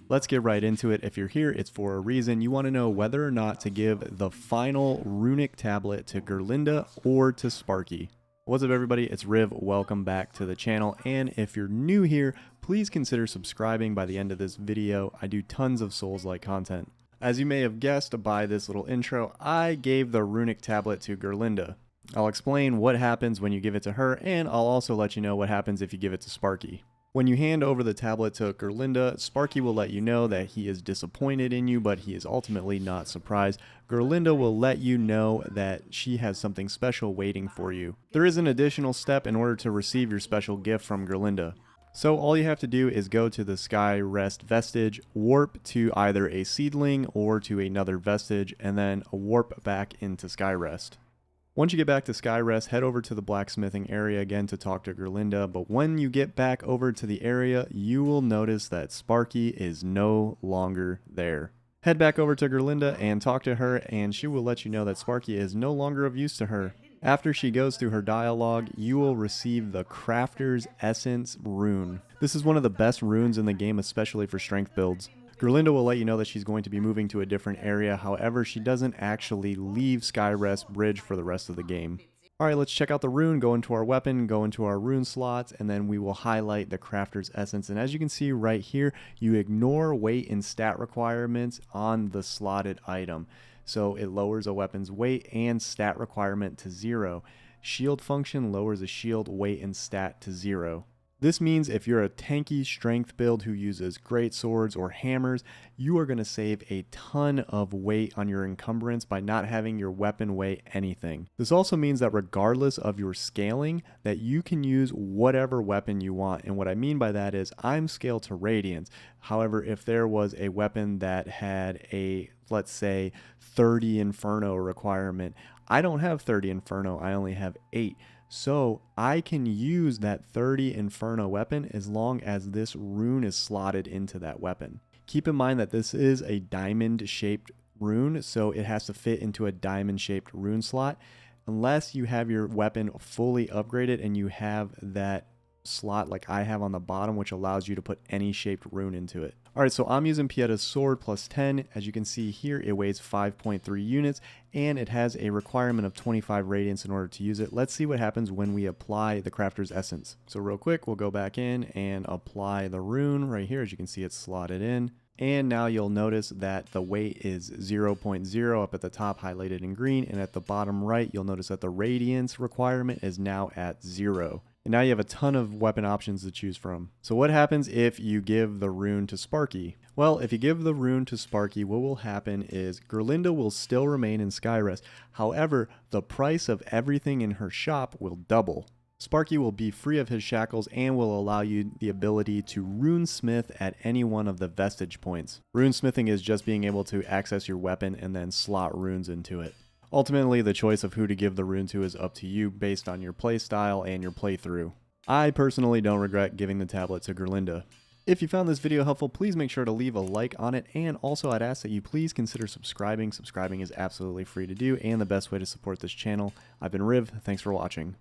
Let's get right into it. If you're here, it's for a reason. You want to know whether or not to give the final runic tablet to Gerlinde or to Sparky. What's up everybody, it's Riv, welcome back to the channel, and if you're new here, please consider subscribing by the end of this video. I do tons of Souls-like content. As you may have guessed by this little intro, I gave the runic tablet to Gerlinde. I'll explain what happens when you give it to her, and I'll also let you know what happens if you give it to Sparky. When you hand over the tablet to Gerlinde, Sparky will let you know that he is disappointed in you, but he is ultimately not surprised. Gerlinde will let you know that she has something special waiting for you. There is an additional step in order to receive your special gift from Gerlinde. So all you have to do is go to the Sky Rest vestige, warp to either a seedling or to another vestige, and then warp back into Sky Rest. Once you get back to Sky Rest, head over to the blacksmithing area again to talk to Gerlinde, but when you get back over to the area, you will notice that Sparky is no longer there. Head back over to Gerlinde and talk to her, and she will let you know that Sparky is no longer of use to her. After she goes through her dialogue, you will receive the Crafter's Essence rune. This is one of the best runes in the game, especially for strength builds. Gerlinde will let you know that she's going to be moving to a different area, however, she doesn't actually leave Skyrest Bridge for the rest of the game. Alright, let's check out the rune, go into our weapon, go into our rune slots, and then we will highlight the Crafter's Essence. And as you can see right here, you ignore weight and stat requirements on the slotted item. So it lowers a weapon's weight and stat requirement to 0. Shield function lowers a shield weight and stat to 0. This means if you're a tanky strength build who uses great swords or hammers, you are going to save a ton of weight on your encumbrance by not having your weapon weigh anything. This also means that regardless of your scaling, that you can use whatever weapon you want. And what I mean by that is I'm scaled to Radiance. However, if there was a weapon that had a, let's say, 30 Inferno requirement, I don't have 30 Inferno, I only have 8. So I can use that 30 Inferno weapon as long as this rune is slotted into that weapon. Keep in mind that this is a diamond shaped rune, so it has to fit into a diamond shaped rune slot unless you have your weapon fully upgraded and you have that slot like I have on the bottom, which allows you to put any shaped rune into it. Alright, so I'm using Pieda's sword plus 10. As you can see here, it weighs 5.3 units and it has a requirement of 25 radiance in order to use it. Let's see what happens when we apply the Crafter's Essence. So real quick, we'll go back in and apply the rune right here. As you can see, it's slotted in. And now you'll notice that the weight is 0.0 up at the top highlighted in green, and at the bottom right you'll notice that the radiance requirement is now at 0. And now you have a ton of weapon options to choose from. So what happens if you give the rune to Sparky? Well, if you give the rune to Sparky, what will happen is Gerlinde will still remain in Skyrest. However, the price of everything in her shop will double. Sparky will be free of his shackles and will allow you the ability to runesmith at any one of the vestige points. Runesmithing is just being able to access your weapon and then slot runes into it. Ultimately, the choice of who to give the rune to is up to you based on your playstyle and your playthrough. I personally don't regret giving the tablet to Gerlinde. If you found this video helpful, please make sure to leave a like on it, and also I'd ask that you please consider subscribing. Subscribing is absolutely free to do and the best way to support this channel. I've been Riv, thanks for watching.